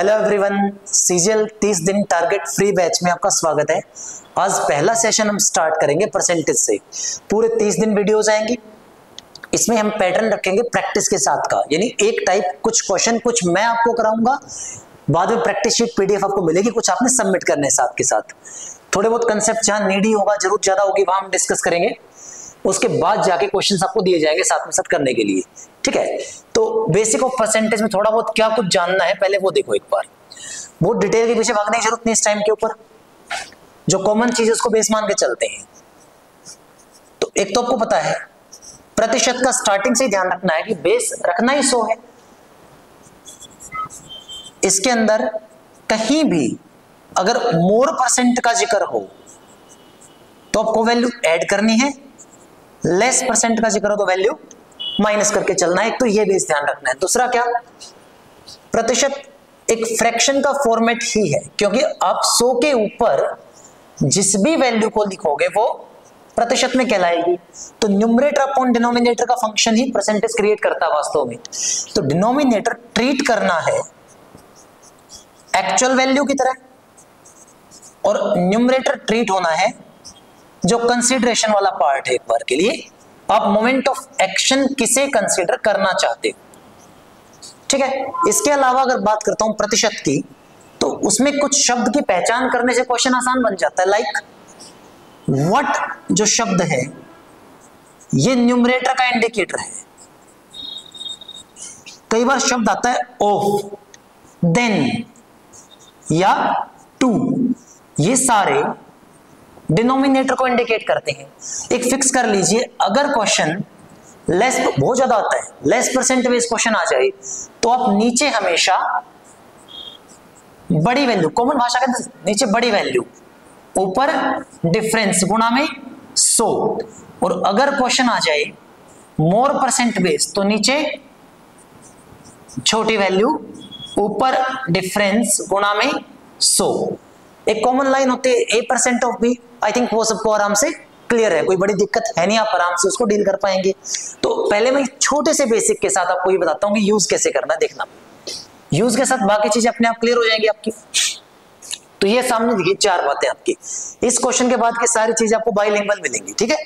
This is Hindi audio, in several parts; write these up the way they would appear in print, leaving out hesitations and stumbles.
हेलो एवरीवन, सीजीएल 30 दिन टारगेट फ्री बैच में आपका स्वागत है। आज पहला सेशन हम स्टार्ट करेंगे परसेंटेज से। पूरे 30 दिन वीडियोस आएंगी। इसमें हम पैटर्न रखेंगे प्रैक्टिस के साथ का, यानी एक टाइप कुछ क्वेश्चन कुछ मैं आपको कराऊंगा, बाद में प्रैक्टिस शीट पीडीएफ आपको मिलेगी, कुछ आपने सबमिट करने साथ के साथ। थोड़े बहुत कंसेप्ट जहां नीडी होगा, जरूरत ज्यादा होगी, वहां हम डिस्कस करेंगे। उसके बाद जाके क्वेश्चंस आपको दिए जाएंगे साथ में साथ करने के लिए, ठीक है। तो बेसिक ऑफ परसेंटेज में थोड़ा बहुत क्या कुछ जानना है पहले वो देखो एक बार। बहुत डिटेल के पीछे भागने की जरूरत नहीं इस टाइम के ऊपर, जो कॉमन चीज है उसको बेस मान के चलते हैं। तो एक तो आपको पता है प्रतिशत का स्टार्टिंग से ही ध्यान रखना है कि बेस रखना ही 100 है। इसके अंदर कहीं भी अगर मोर परसेंट का जिक्र हो तो आपको वैल्यू ऐड करनी है, लेस परसेंट का जिक्र हो तो वैल्यू माइनस करके चलना है। एक तो ये बेस ध्यान रखना है। दूसरा क्या, प्रतिशत एक फ्रैक्शन का फॉर्मेट ही है, क्योंकि आप 100 के ऊपर जिस भी वैल्यू को लिखोगे वो प्रतिशत में कहलाएगी। तो न्यूमरेटर अपॉन डिनोमिनेटर का फंक्शन ही परसेंटेज क्रिएट करता है वास्तव में। तो डिनोमिनेटर ट्रीट करना है एक्चुअल वैल्यू की तरह और न्यूमरेटर ट्रीट होना है जो कंसीडरेशन वाला पार्ट है। एक बार के लिए आप मोमेंट ऑफ एक्शन किसे कंसीडर करना चाहते हो, ठीक है। इसके अलावा अगर बात करता हूं प्रतिशत की, तो उसमें कुछ शब्द की पहचान करने से क्वेश्चन आसान बन जाता है। लाइक व्हाट जो शब्द है ये न्यूमरेटर का इंडिकेटर है। कई बार शब्द आता है ऑफ, देन या टू, ये सारे डिनोमिनेटर को इंडिकेट करते हैं। एक फिक्स कर लीजिए, अगर क्वेश्चन लेस बहुत ज्यादा आता है, लेस परसेंट बेस क्वेश्चन आ जाए तो आप नीचे हमेशा बड़ी वैल्यू, कॉमन भाषा के नीचे बड़ी वैल्यू, ऊपर डिफरेंस गुणा में 100। और अगर क्वेश्चन आ जाए मोर परसेंट बेस तो नीचे छोटी वैल्यू, ऊपर डिफरेंस गुणा में 100। एक कॉमन लाइन होती है A% of B। I think वो सबको आराम से क्लियर है, कोई बड़ी दिक्कत है नहीं, आप आराम से उसको डील कर पाएंगे। तो पहले मैं छोटे से बेसिक के साथ आपको ये बताता हूं कि यूज कैसे करना है। देखना, यूज के साथ बाकी चीजें अपने आप क्लियर हो जाएंगी आपकी। तो ये सामने देखिए 4 बातें आपकी। इस क्वेश्चन के बाद की सारी चीजें आपको बाइलिंगुअल मिलेंगी, ठीक है।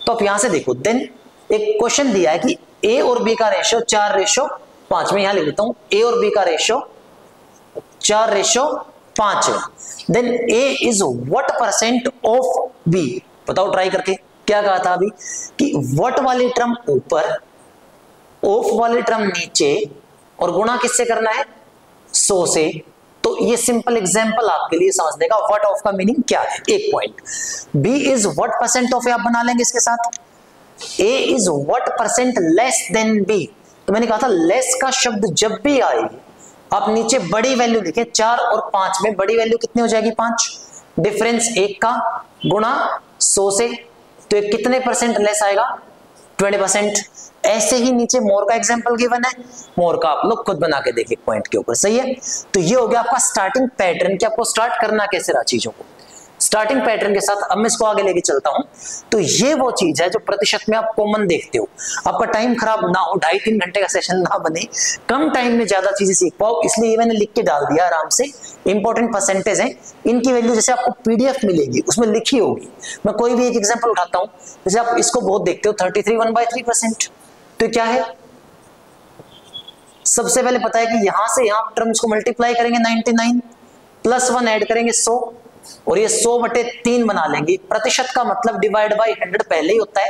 तो आप यहां से देखो, देन एक क्वेश्चन दिया है कि A और B का रेशियो 4:5 में, यहां लिख देता हूं A और B का रेशियो 4:5 है। Then A is what percent of B। बताओ ट्राई करके, क्या कहा था अभी कि व्हाट वाली टर्म ऊपर, ऑफ वाली टर्म नीचे, और गुणा किससे करना है 100 से। तो ये सिंपल एग्जांपल आपके लिए समझने का, व्हाट ऑफ का मीनिंग क्या है। एक point, B is what percent of, आप बना लेंगे इसके साथ। A is what percent less than B। तो मैंने कहा था लेस का शब्द जब भी आए आप नीचे बड़ी वैल्यू लिखे, 4 और 5 में बड़ी वैल्यू कितनी हो जाएगी 5, डिफरेंस 1 का गुणा 100 से, तो ये कितने परसेंट लेस आएगा 20%। ऐसे ही नीचे मोर का एग्जांपल गिवन है, मोर का आप लोग खुद बना के देखिए पॉइंट के ऊपर, सही है। तो ये हो गया आपका स्टार्टिंग पैटर्न कि आपको स्टार्ट करना कैसे रहा चीजों को। स्टार्टिंग पैटर्न के साथ अब मैं इसको आगे लेके चलता हूं। तो ये वो चीज है जो प्रतिशत में आप कॉमन देखते हो। आपका टाइम खराब ना हो, 2.5-3 घंटे का सेशन ना बने, कम टाइम में ज्यादा चीजें सीख पाओ, इसलिए मैंने लिख के डाल दिया आराम से। इंपॉर्टेंट परसेंटेज है, इनकी वैल्यू जैसे आपको पीडीएफ मिलेगी उसमें लिखी होगी। मैं कोई भी एक एग्जाम्पल उठाता हूं, जैसे आप इसको बहुत देखते हो 33 1/3%। तो क्या है, सबसे पहले पता है कि यहां से यहां टर्म्स को मल्टीप्लाई करेंगे 99 प्लस 1 ऐड करेंगे 100, और ये 100/3 बना लेंगे। प्रतिशत का मतलब डिवाइड बाय 100 पहले ही होता है,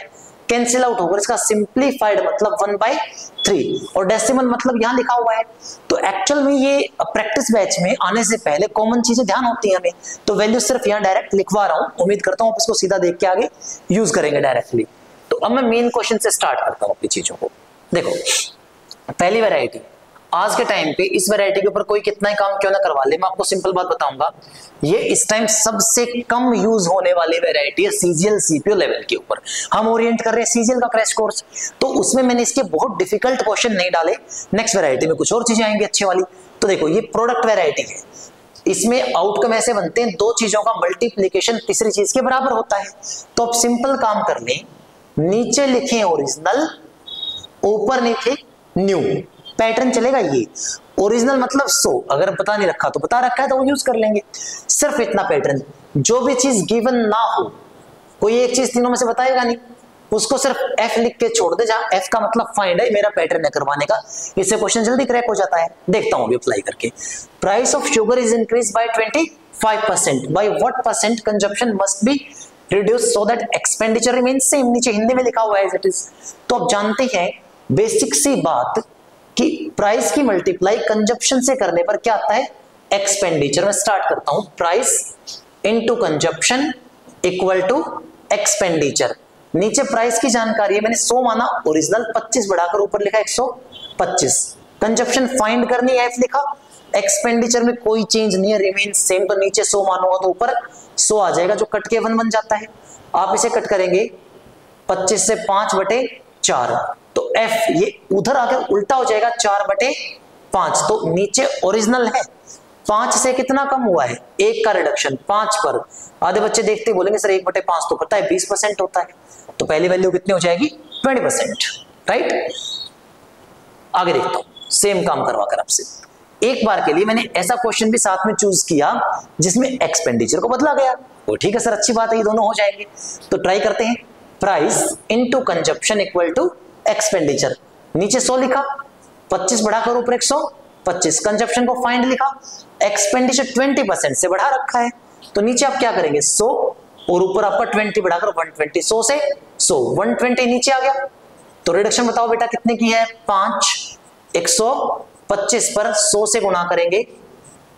कैंसिल आउट होकर इसका सिंप्लीफाइड मतलब 1/3, और डेसिमल मतलब यहां लिखा हुआ है। तो एक्चुअल में ये प्रैक्टिस बैच में आने से पहले कॉमन चीजें ध्यान होती है हमें, तो वैल्यू सिर्फ यहां डायरेक्ट लिखवा रहा हूं। उम्मीद करता हूं आप इसको सीधा देख के आगे यूज करेंगे डायरेक्टली। तो अब मैं मेन क्वेश्चन से स्टार्ट करता हूं अपनी चीजों को। देखो, पहली वैरायटी, आज के टाइम पे इस वैरायटी के ऊपर कोई कितना ही काम क्यों ना करवा ले, मैं आपको सिंपल बात बताऊंगा, ये इस टाइम सबसे कम यूज होने वाली वैरायटी है सीजीएल सीपीयू लेवल के ऊपर। हम ओरिएंट कर रहे हैं सीजीएल का क्रैश कोर्स, तो उसमें मैंने इसके बहुत डिफिकल्ट क्वेश्चन नहीं डाले। नेक्स्ट वैरायटी में कुछ और चीजें आएंगी अच्छी वाली। तो देखो, ये प्रोडक्ट वैरायटी है, इसमें आउटकम ऐसे बनते हैं, दो चीजों का मल्टीप्लीकेशन तीसरी चीज के बराबर होता है। तो आप सिंपल काम कर लें, नीचे लिखें ओरिजिनल, ऊपर लिखे न्यू, पैटर्न चलेगा ये। ओरिजिनल मतलब 100, अगर पता नहीं रखा तो बता रखा है तो वो यूज कर लेंगे। सिर्फ इतना पैटर्न, जो भी चीज गिवन ना हो, कोई एक चीज तीनों में से बताएगा नहीं, उसको सिर्फ एफ लिख के छोड़ दे, जहां एफ का मतलब फाइंड है, मेरा पैटर्न है करवाने का, इससे क्वेश्चन जल्दी क्रैक हो जाता है। देखता हूं अभी अप्लाई करके। Price of sugar is increase by 25%, by what percent consumption must be reduce so that expenditure remains same. नीचे हिंदी में लिखा हुआ है एज इट इज। तो आप जानते हैं बेसिक सी बात कि प्राइस की मल्टीप्लाई कंजप्शन से करने पर क्या आता है, एक्सपेंडिचर। में स्टार्ट करता हूं, price into consumption equal to expenditure. नीचे प्राइस की जानकारी है, मैंने 100 माना, ओरिजिनल 25 बढ़ाकर ऊपर लिखा 125। कंजप्शन फाइंड करनी है, एफ लिखा। एक्सपेंडिचर में कोई चेंज नहीं है, रिमेन सेम, तो नीचे 100 मानूंगा तो ऊपर 100 आ जाएगा, जो कट के 1 बन जाता है। आप इसे कट करेंगे 25 से 5/4, तो एफ ये उधर आकर उल्टा हो जाएगा 4/5। तो नीचे ओरिजिनल है, 5 से कितना कम हुआ है, 1 का रिडक्शन 5 पर। आधे बच्चे देखते बोलेंगे सर 1/5 तो पता है 20% होता है, तो पहली वैल्यू कितनी हो जाएगी 20%, राइट। आगे देखता हूं, सेम काम करवा कर आपसे। एक बार के लिए मैंने ऐसा क्वेश्चन भी साथ में चूज किया जिसमें एक्सपेंडिचर को बदला गया, वो ठीक है सर, अच्छी बात है, ये दोनों हो जाएंगे। तो ट्राई करते हैं, price into consumption equal to expenditure. नीचे 100 लिखा, 25 बढ़ाकर ऊपर 125, कंजप्शन को फाइंड लिखा, एक्सपेंडिचर 20% से बढ़ा रखा है, तो नीचे आप क्या करेंगे 100 और ऊपर आपका 20 बढ़ाकर 120, 100 से 100, 120 नीचे आ गया। तो रिडक्शन बताओ बेटा कितने की है, 5, 125 पर 100 से गुणा करेंगे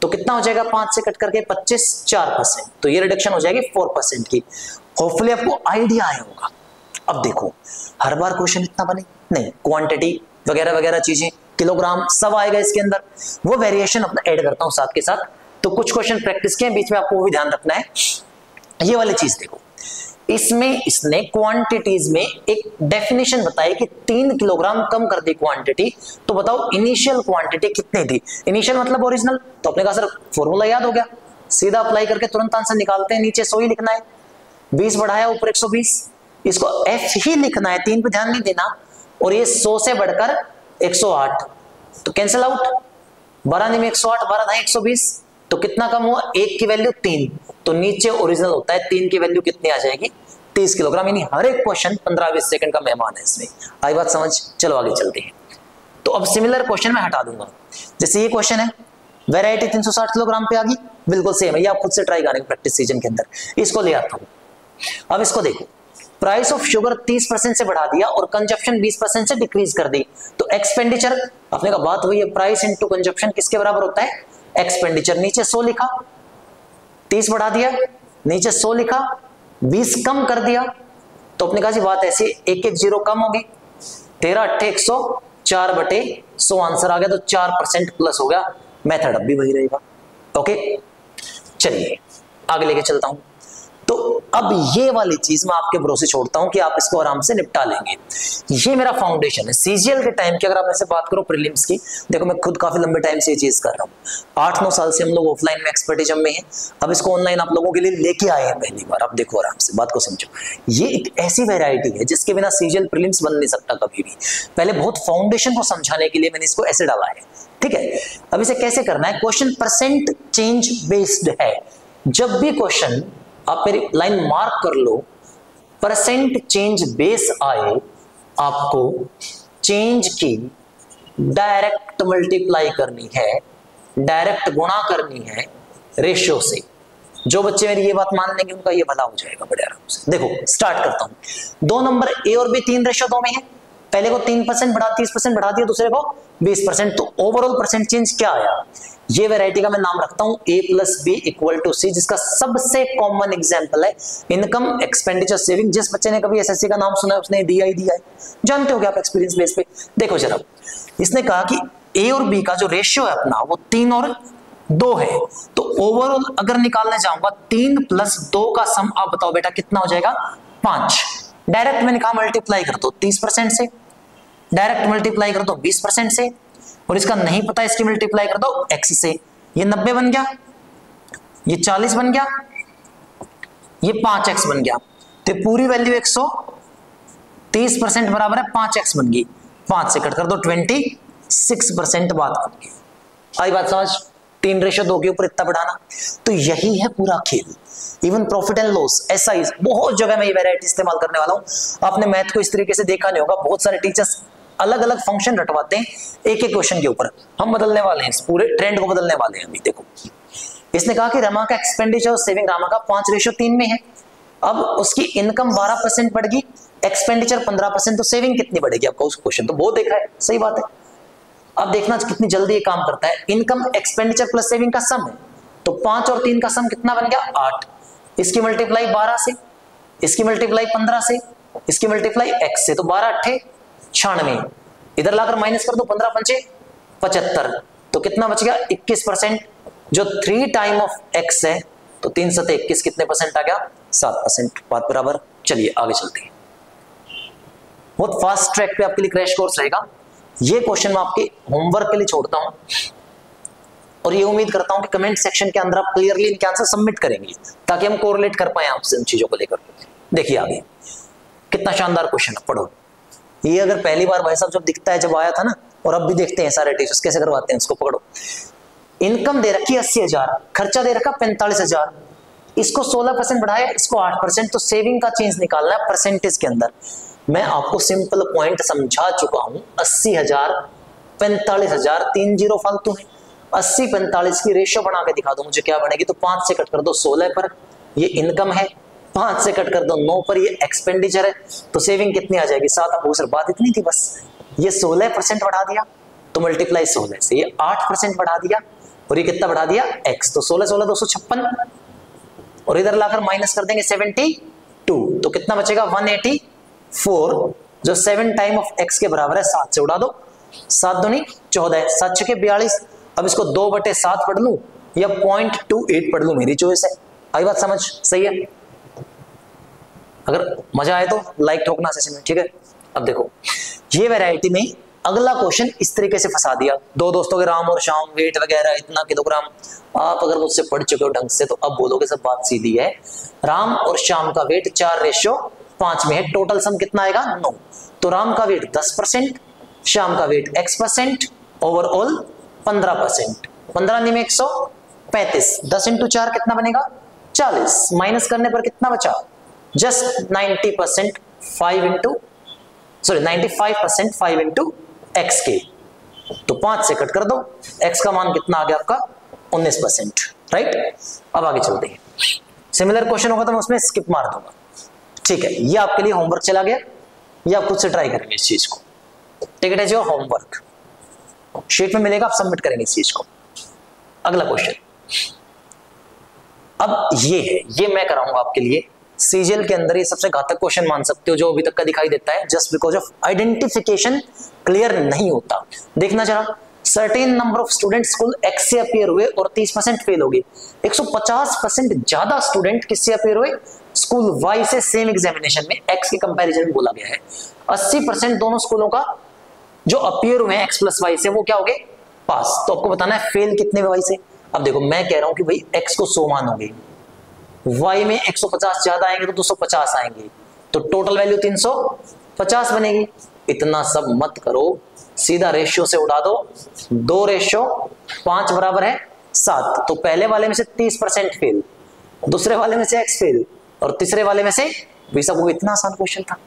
तो कितना हो जाएगा, 5 से कट करके 25, 4%, तो ये रिडक्शन हो जाएगी 4% की। होपफुली आपको आइडिया आया होगा। अब देखो, हर बार क्वेश्चन इतना बने नहीं, क्वांटिटी वगैरह वगैरह चीजें, किलोग्राम सब आएगा इसके अंदर, वो वेरिएशन अपना ऐड करता हूं साथ के साथ। तो कुछ क्वेश्चन प्रैक्टिस के बीच में आपको वो भी ध्यान रखना है। ये वाली चीज देखो, इसमें इसने क्वांटिटीज में एक डेफिनेशन बताई कि 3 किलोग्राम कम कर दी क्वांटिटी, तो बताओ इनिशियल क्वांटिटी कितनी थी। इनिशियल मतलब ओरिजिनल, तो आपने कहा सर फॉर्मूला याद हो गया, सीधा अप्लाई करके तुरंत आंसर निकालते हैं। नीचे 100 ही लिखना है, 20 बढ़ाया ऊपर 120, इसको एफ ही लिखना है, 3 पे ध्यान नहीं देना। और ये 100 से बढ़कर 108, तो कैंसिल आउट, 12 में 108, 12 धाई 120, तो कितना कम हुआ, 1 की वैल्यू 3, तो नीचे ओरिजिनल होता है 3 की वैल्यू कितनी आ जाएगी, 30 किलोग्राम। यानी हर एक क्वेश्चन 15-20 सेकंड का मेहमान है इसमें। आई बात समझ, चलो आगे चलते हैं। तो अब सिमिलर क्वेश्चन मैं हटा दूंगा, जैसे ये क्वेश्चन है, वैरायटी 360 किलोग्राम पे आ गई, बिल्कुल सेम है, ये आप खुद से ट्राई करेंगे प्रैक्टिस सीजन के अंदर। इसको ले आता हूं, अब इसको देखो, प्राइस ऑफ शुगर 30% से बढ़ा दिया और कंजप्शन 20% से डिक्रीज कर दी, तो एक्सपेंडिचर, अपने का बात वही है, प्राइस इनटू कंजप्शन किसके बराबर होता है, एक्सपेंडिचर। नीचे 100 लिखा, 30 बढ़ा दिया, नीचे 100 लिखा, 20 कम कर दिया, तो अपने कहा जी बात ऐसी, एक एक जीरो कम होगी, 13 8 100, 4/100 आंसर आ गया, तो 4% प्लस हो गया। मेथड अब भी वही रहेगा। ओके, चलिए आगे लेके चलता हूं। तो अब ये वाली चीज मैं आपके भरोसे छोड़ता हूं कि आप इसको आराम से निपटा लेंगे। ये मेरा फाउंडेशन है सीजीएल के टाइम की। अगर आप ऐसे बात करो प्रीलिम्स की, देखो मैं खुद काफी लंबे टाइम से ये चीज कर रहा हूँ, 8-9 साल से हम लोग ऑफलाइन में एक्सपर्टिज्म में हैं। अब इसको ऑनलाइन आप लोगों के लिए लेके आए हैं पहली बार। आप देखो आराम से, बात को समझो। ये एक ऐसी वेराइटी है जिसके बिना सीजीएल प्रीलिम्स बन नहीं सकता कभी भी। पहले बहुत फाउंडेशन को समझाने के लिए मैंने इसको ऐसे डाला है, ठीक है। अब इसे कैसे करना है, क्वेश्चन परसेंट चेंज बेस्ड है। जब भी क्वेश्चन, आप मेरी लाइन मार्क कर लो, परसेंट चेंज बेस आए, आपको चेंज की डायरेक्ट मल्टीप्लाई करनी है, डायरेक्ट गुणा करनी है रेशियो से। जो बच्चे मेरी ये बात मान लेंगे उनका ये भला हो जाएगा बड़े आराम से। देखो स्टार्ट करता हूं, 2 नंबर ए और बी 3:2 में है। पहले को 3% बढ़ा 30% बढ़ा दिया, दूसरे को 20%, तो ओवरऑल परसेंट चेंज क्या आया। ये वैरायटी का मैं नाम रखता हूं A + B = C, जिसका सबसे कॉमन एग्जांपल है इनकम एक्सपेंडिचर सेविंग। जिस बच्चे ने कभी एसएससी का नाम सुना है उसने दिया ही दिया है, जानते हो क्या आप एक्सपीरियंस बेस पे। देखो जरा, इसने कहा कि A और B का जो रेशियो है अपना वो 3 और 2 है, तो ओवरऑल अगर निकालने जाऊंगा 3 + 2 का सम, आप बताओ बेटा कितना हो जाएगा, 5। डायरेक्ट मैंने कहा मल्टीप्लाई कर दो 30% से, डायरेक्ट मल्टीप्लाई कर दो 20% से, और इसका नहीं पता इसकी मल्टीप्लाई कर दो x से। ये 90 बन गया, ये 40 बन गया, ये 5x बन गया, तो पूरी वैल्यू 130% बराबर है 5x बन गई। 5 से कट कर दो 26% बात बन गई। आई बात समझ, 3:2 के ऊपर इतना बढ़ाना। तो यही है पूरा खेल। Even profit and loss, SI, बहुत जगह मैं ये वैरायटी इस्तेमाल करने वाला हूं। आपने मैथ को इस तरीके से देखा नहीं होगा, बहुत सारे टीचर्स अलग अलग फंक्शन रटवाते हैं एक एक क्वेश्चन के ऊपर। हम बदलने वाले हैं, इस पूरे ट्रेंड को बदलने वाले हैं अभी। देखो इसने कहा कि रमा का एक्सपेंडिचर और सेविंग रमा का 5:3 में है। अब उसकी इनकम 12% बढ़ गई, एक्सपेंडिचर 15%, तो सेविंग कितनी बढ़ेगी आपका? उस क्वेश्चन तो बहुत देखा है, सही बात है। अब देखना कितनी जल्दी ये काम करता है। इनकम एक्सपेंडिचर प्लस सेविंग का सम है, तो 5 और 3 का सम कितना बन गया? 8। इसकी मल्टीप्लाई 12 से, इसकी मल्टीप्लाई 15 से, इसकी मल्टीप्लाई x से, तो 12 8 96। इधर लाकर माइनस कर दो, 15 पंचे 75, तो कितना बच गया? 21%। जो 3 टाइम ऑफ x है, तो 3 सते 21, कितने परसेंट आ गया? 7%। बात बराबर। चलिए आगे चलते हैं। बहुत फास्ट ट्रैक पे आपके लिए क्रैश कोर्स रहेगा। ये क्वेश्चन मैं आपके होमवर्क के लिए छोड़ता हूं, और ये उम्मीद करता हूं कि कमेंट सेक्शन के अंदर आप क्लियरली इनके आंसर सबमिट करेंगे, ताकि हम कोरिलेट कर पाए आपसे उन चीजों को लेकर। देखिए आगे कितना शानदार क्वेश्चन है, पढ़ो। ये अगर पहली बार भाई साहब जब दिखता है, जब आया था ना, और अब भी देखते हैं सारे टीचर्स कैसे करवाते हैं, इसको पकड़ो। इनकम दे रखी 80,000, खर्चा दे रखा 45,000, इसको 16% बढ़ाया, इसको 8%, तो सेविंग का चेंज निकालना है परसेंटेज के अंदर। मैं आपको सिंपल पॉइंट समझा चुका हूं। 80,000 45,000, 3 जीरो फालतू है। 80-45 की रेशियो बना के दिखा दो मुझे, क्या बनेगी? तो 5 से कट कर दो 16 पर, ये इनकम है। 5 से कट कर दो 9 पर, ये एक्सपेंडिचर है। तो सेविंग कितनी आ जाएगी? 7। अब सर बात इतनी थी बस। ये 16% बढ़ा दिया, तो मल्टीप्लाई 16 से, ये 8% बढ़ा दिया, और ये कितना बढ़ा दिया? x। तो 16 16 256, और इधर लाकर माइनस कर देंगे 72, तो कितना बचेगा? 184, जो 7 टाइम ऑफ x के बराबर है। 7 से उड़ा दो, 7 दूनी 14, 7 छके 42। अब इसको 2/7 पढ़ लूं या 0.28 पढ़ लूं, मेरी चॉइस है। आई बात समझ? सही है। अगर मजा आए तो लाइक ठोकना सेशन में, ठीक है। अब देखो ये वैरायटी में अगला क्वेश्चन इस तरीके से फंसा दिया। 2 दोस्तों के राम और श्याम, वेट वगैरह इतना किलोग्राम। आप अगर मुझसे पढ़ चुके हो ढंग से, तो अब बोलोगे सब बात सीधी है। राम और श्याम का वेट 4:5 में है। टोटल सम कितना आएगा? 9। तो राम का वेट 10%, श्याम का वेट x%, ओवरऑल 15%। 15 में 135, 10 × 4 कितना बनेगा? 40। माइनस करने पर कितना बचा? जस्ट 90%, 95% 5 × x के, तो 5 से कट कर दो। x का मान कितना आ गया आपका? 19%, राइट। अब आगे चलते हैं। सिमिलर क्वेश्चन होगा तो मैं उसमें स्किप मार दूंगा, ठीक है। ये आपके लिए होमवर्क चला गया, ये आप खुद से ट्राई करेंगे इस चीज को। Take it as your homework, sheet में मिलेगा, आप सबमिट करेंगे इस चीज को। अगला क्वेश्चन अब ये है, ये मैं कराऊंगा आपके लिए। सीजीएल के अंदर ये सबसे घातक क्वेश्चन मान सकते हो जो अभी तक का दिखाई देता है, just because of identification clear नहीं होता। देखना जरा, certain number of student school x से अपीयर हुए और 30% फेल हो गए। 150% ज्यादा स्टूडेंट किससे अपीयर हुए? स्कूल वाई से सेम एग्जामिनेशन में एक्स के कंपैरिजन में बोला गया है। 80% दोनों स्कूलों का जो अपीयर हुए एक्स प्लस वाई से, वो क्या हो गए? पास। तो आपको बताना है फेल कितने वाई से। अब देखो मैं कह रहा हूं कि भाई एक्स को 100 मान होंगे, वाई में 150 ज्यादा आएंगे तो 250 आएंगे, तो टोटल वैल्यू 350 बनेगी। इतना सब मत करो, सीधा रेशियो से उड़ा दो। 2:5 बराबर है 7। तो पहले वाले में से 30% फेल, दूसरे वाले में से x फेल, और तीसरे वाले में से भी। सब वो इतना आसान क्वेश्चन था।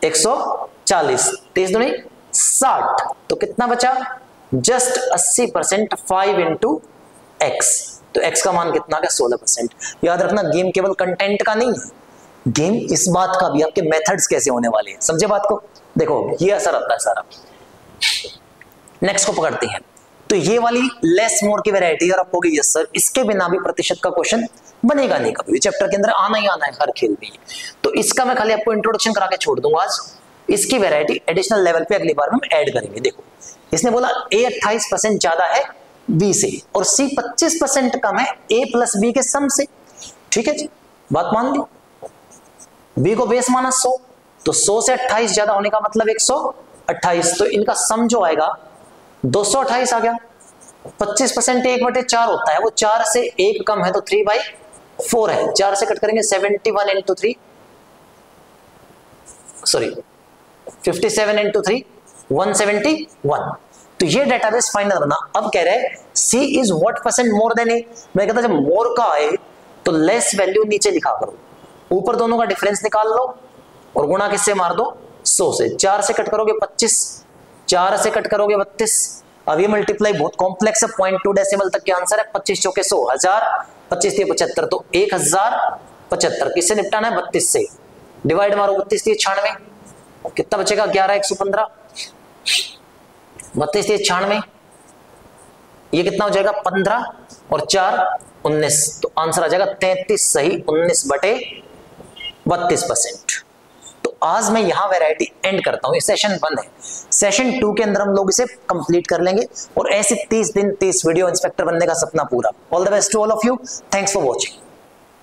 140, 30 दूनी 60, तो कितना बचा? Just 80%, 5 × x। तो x का मान कितना गया? 16%। याद रखना, गेम केवल कंटेंट का नहीं है, गेम इस बात का भी, आपके मेथड्स कैसे होने वाले हैं। समझे बात को? देखो ये असर आता है सारा। नेक्स्ट को पकड़ते हैं। तो ये वाली लेस मोर की वैरायटी, और आपको यस सर इसके बिना भी प्रतिशत का क्वेश्चन बनेगा नहीं कभी, चैप्टर के अंदर आना ही आना है हर खेल में। तो इसका मैं खाली आपको इंट्रोडक्शन करा के छोड़ दूंगा आज। इसकी वैरायटी एडिशनल लेवल पे अगली बार हम ऐड करेंगे। देखो इसने बोला A 28% ज्यादा है B से, और C 25% कम है A + B के सम से। ठीक है जी, बात मान ली। B को बेस माना 100, तो 100 से 28 ज्यादा होने का मतलब 128, तो इनका सम जो आएगा 228 आ गया। 25% 1/4 होता है, वो 4 से 1 कम है तो 3/4 है। 4 से कट करेंगे 71 × 3, सॉरी 57 × 3 171। तो ये डेटाबेस फाइनल बना। अब कह रहे हैं she is what percent more than A. मैं कहता जब मोर का आए तो लेस वैल्यू नीचे लिखा करो, ऊपर दोनों का डिफरेंस निकाल लो और गुणा किससे मार दो 100 से। 4 से कट करोगे 25, 4 से कट करोगे 32। अब ये मल्टीप्लाई बहुत कॉम्प्लेक्स है, 0.2 डेसिमल तक के आंसर है। 25 चौके 100, 1000, 25 से 75 तो 1075। किससे निपटाना है 32 से। डिवाइड मारो 32 से 96, कितना बचेगा 11 115, 32 से 96, ये कितना हो जाएगा 15 और 4 19, तो आंसर आ जाएगा 33 सही 19/32%। तो आज मैं यहां वैरायटी एंड करता हूं, ये सेशन 1 है। सेशन 2 के अंदर हम लोग इसे कंप्लीट कर लेंगे और ऐसे 30 दिन 30 वीडियो इंस्पेक्टर बनने का सपना पूरा। All the best to all of you, thanks for watching.